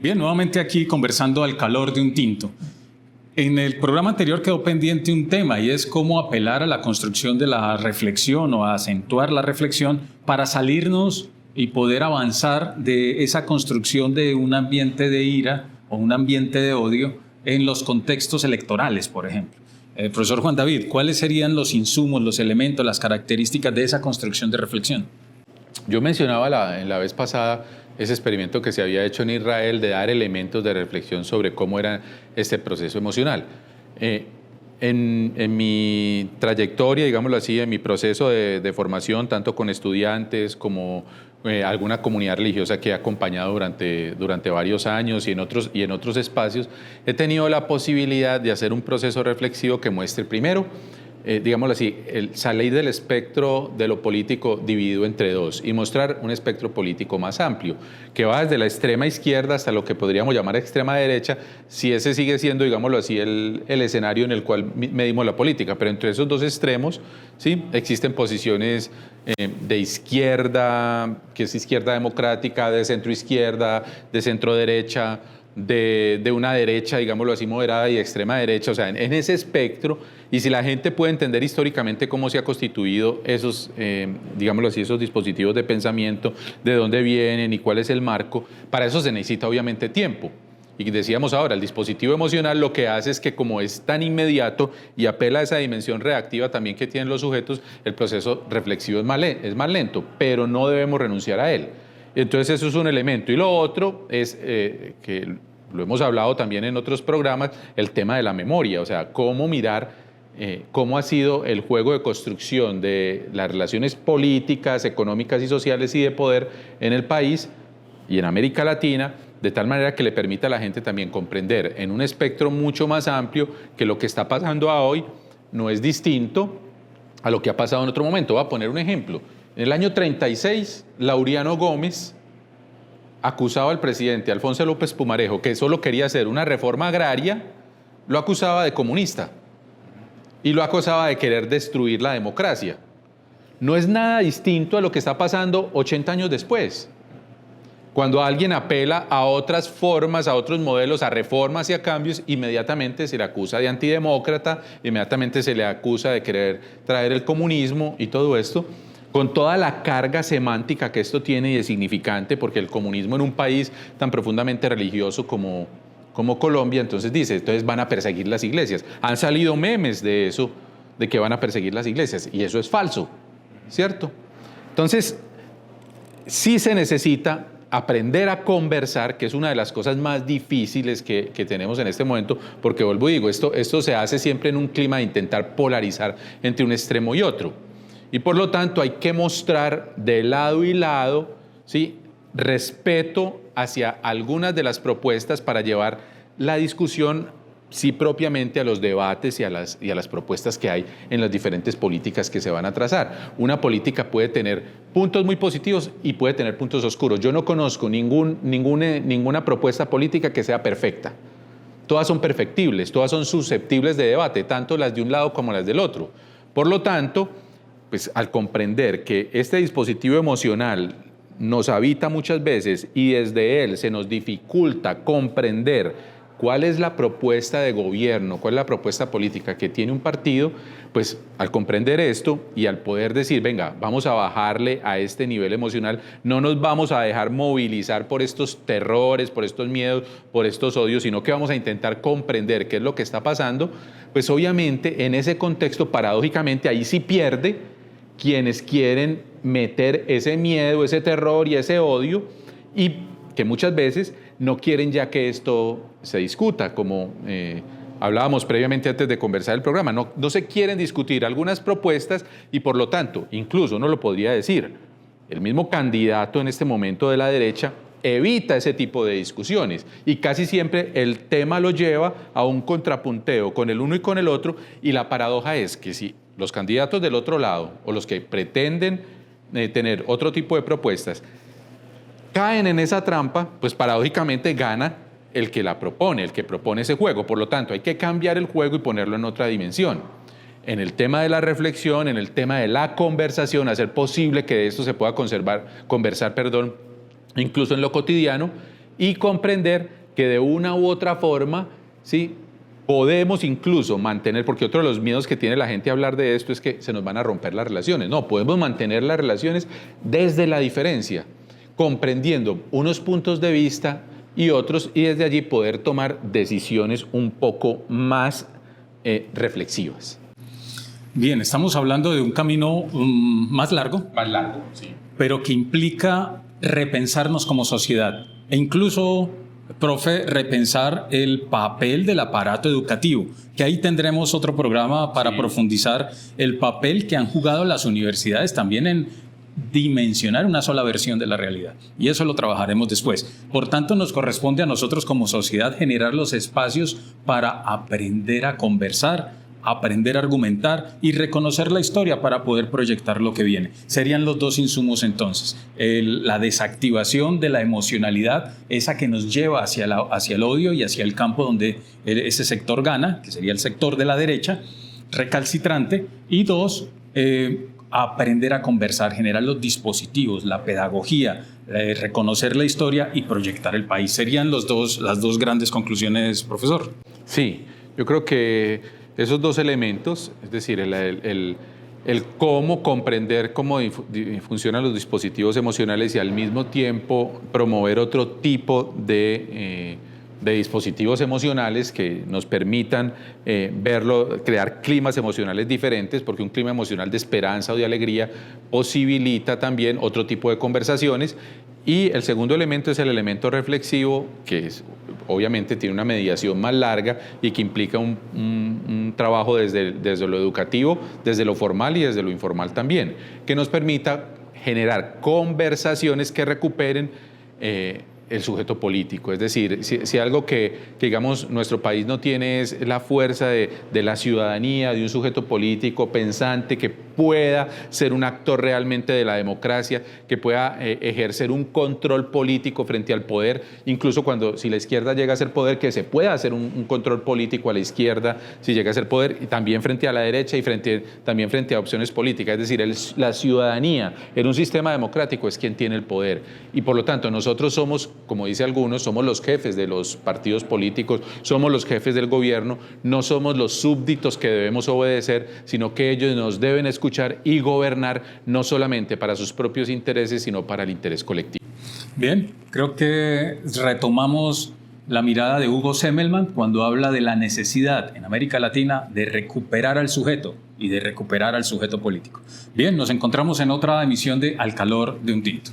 Bien, nuevamente aquí conversando al calor de un tinto. En el programa anterior quedó pendiente un tema y es cómo apelar a la construcción de la reflexión o a acentuar la reflexión para salirnos y poder avanzar de esa construcción de un ambiente de ira o un ambiente de odio en los contextos electorales, por ejemplo. Profesor Juan David, ¿cuáles serían los insumos, los elementos, las características de esa construcción de reflexión? Yo mencionaba en la vez pasada ese experimento que se había hecho en Israel de dar elementos de reflexión sobre cómo era este proceso emocional. En mi trayectoria, digámoslo así, en mi proceso de formación, tanto con estudiantes como alguna comunidad religiosa que he acompañado durante varios años y en otros espacios, he tenido la posibilidad de hacer un proceso reflexivo que muestre primero, digámoslo así, salir del espectro de lo político dividido entre dos y mostrar un espectro político más amplio, que va desde la extrema izquierda hasta lo que podríamos llamar extrema derecha, si ese sigue siendo, digámoslo así, el escenario en el cual medimos la política. Pero entre esos dos extremos, ¿sí?, existen posiciones de izquierda, que es izquierda democrática, de centro izquierda, de centro derecha, de una derecha, digámoslo así, moderada y extrema derecha, o sea, en ese espectro. Y si la gente puede entender históricamente cómo se ha constituido esos, digámoslo así, esos dispositivos de pensamiento, de dónde vienen y cuál es el marco, para eso se necesita obviamente tiempo. Y decíamos ahora, el dispositivo emocional lo que hace es que como es tan inmediato y apela a esa dimensión reactiva también que tienen los sujetos, el proceso reflexivo es más lento, pero no debemos renunciar a él. Entonces eso es un elemento. Y lo otro es que lo hemos hablado también en otros programas, el tema de la memoria, o sea, cómo mirar cómo ha sido el juego de construcción de las relaciones políticas, económicas y sociales y de poder en el país y en América Latina, de tal manera que le permita a la gente también comprender en un espectro mucho más amplio que lo que está pasando hoy no es distinto a lo que ha pasado en otro momento. Voy a poner un ejemplo. En el año 36, Laureano Gómez acusaba al presidente Alfonso López Pumarejo, que solo quería hacer una reforma agraria, lo acusaba de comunista y lo acusaba de querer destruir la democracia. No es nada distinto a lo que está pasando 80 años después. Cuando alguien apela a otras formas, a otros modelos, a reformas y a cambios, inmediatamente se le acusa de antidemócrata, inmediatamente se le acusa de querer traer el comunismo y todo esto, con toda la carga semántica que esto tiene y de significante, porque el comunismo en un país tan profundamente religioso como Colombia, entonces van a perseguir las iglesias. Han salido memes de eso, de que van a perseguir las iglesias, y eso es falso, ¿cierto? Entonces, sí se necesita aprender a conversar, que es una de las cosas más difíciles que tenemos en este momento, porque vuelvo y digo, esto se hace siempre en un clima de intentar polarizar entre un extremo y otro. Y por lo tanto hay que mostrar de lado y lado, ¿sí?, respeto hacia algunas de las propuestas para llevar la discusión, sí, propiamente a los debates y a las propuestas que hay en las diferentes políticas que se van a trazar. Una política puede tener puntos muy positivos y puede tener puntos oscuros. Yo no conozco ninguna propuesta política que sea perfecta. Todas son perfectibles, todas son susceptibles de debate, tanto las de un lado como las del otro. Por lo tanto, pues al comprender que este dispositivo emocional nos habita muchas veces y desde él se nos dificulta comprender cuál es la propuesta de gobierno, cuál es la propuesta política que tiene un partido, pues al comprender esto y al poder decir, venga, vamos a bajarle a este nivel emocional, no nos vamos a dejar movilizar por estos terrores, por estos miedos, por estos odios, sino que vamos a intentar comprender qué es lo que está pasando, pues obviamente en ese contexto, paradójicamente, ahí sí pierde quienes quieren meter ese miedo, ese terror y ese odio, y que muchas veces no quieren ya que esto se discuta, como hablábamos previamente antes de conversar el programa, no se quieren discutir algunas propuestas y por lo tanto, incluso uno lo podría decir, el mismo candidato en este momento de la derecha evita ese tipo de discusiones y casi siempre el tema lo lleva a un contrapunteo con el uno y con el otro, y la paradoja es que si los candidatos del otro lado o los que pretenden tener otro tipo de propuestas caen en esa trampa, pues paradójicamente gana el que la propone, el que propone ese juego. Por lo tanto, hay que cambiar el juego y ponerlo en otra dimensión. En el tema de la reflexión, en el tema de la conversación, hacer posible que de esto se pueda conversar, incluso en lo cotidiano, y comprender que de una u otra forma, ¿sí?, podemos incluso mantener, porque otro de los miedos que tiene la gente a hablar de esto es que se nos van a romper las relaciones. No, podemos mantener las relaciones desde la diferencia, comprendiendo unos puntos de vista y otros, y desde allí poder tomar decisiones un poco más reflexivas. Bien, estamos hablando de un camino más largo. Más largo, sí. Pero que implica repensarnos como sociedad e incluso, profe, repensar el papel del aparato educativo, que ahí tendremos otro programa para profundizar el papel que han jugado las universidades también en dimensionar una sola versión de la realidad, y eso lo trabajaremos después. Por tanto, nos corresponde a nosotros como sociedad generar los espacios para aprender a conversar, aprender a argumentar y reconocer la historia para poder proyectar lo que viene. Serían los dos insumos entonces. La desactivación de la emocionalidad, esa que nos lleva hacia el odio y hacia el campo donde ese sector gana, que sería el sector de la derecha, recalcitrante. Y dos, aprender a conversar, generar los dispositivos, la pedagogía, reconocer la historia y proyectar el país. Serían las dos grandes conclusiones, profesor. Sí, yo creo que esos dos elementos, es decir, el cómo comprender cómo funcionan los dispositivos emocionales y al mismo tiempo promover otro tipo de dispositivos emocionales que nos permitan verlo, crear climas emocionales diferentes, porque un clima emocional de esperanza o de alegría posibilita también otro tipo de conversaciones. Y el segundo elemento es el elemento reflexivo, que obviamente tiene una mediación más larga y que implica un trabajo desde lo educativo, desde lo formal y desde lo informal también, que nos permita generar conversaciones que recuperen el sujeto político. Es decir, si algo que digamos nuestro país no tiene es la fuerza de la ciudadanía, de un sujeto político pensante que pueda ser un actor realmente de la democracia, que pueda ejercer un control político frente al poder, incluso si la izquierda llega a ser poder, que se pueda hacer un control político a la izquierda si llega a ser poder, y también frente a la derecha y también frente a opciones políticas. Es decir, la ciudadanía en un sistema democrático es quien tiene el poder, y por lo tanto nosotros somos, como dice algunos, somos los jefes de los partidos políticos, somos los jefes del gobierno, no somos los súbditos que debemos obedecer, sino que ellos nos deben escuchar y gobernar no solamente para sus propios intereses, sino para el interés colectivo. Bien, creo que retomamos la mirada de Hugo Semmelmann cuando habla de la necesidad en América Latina de recuperar al sujeto y de recuperar al sujeto político. Bien, nos encontramos en otra emisión de Al calor de un tinto.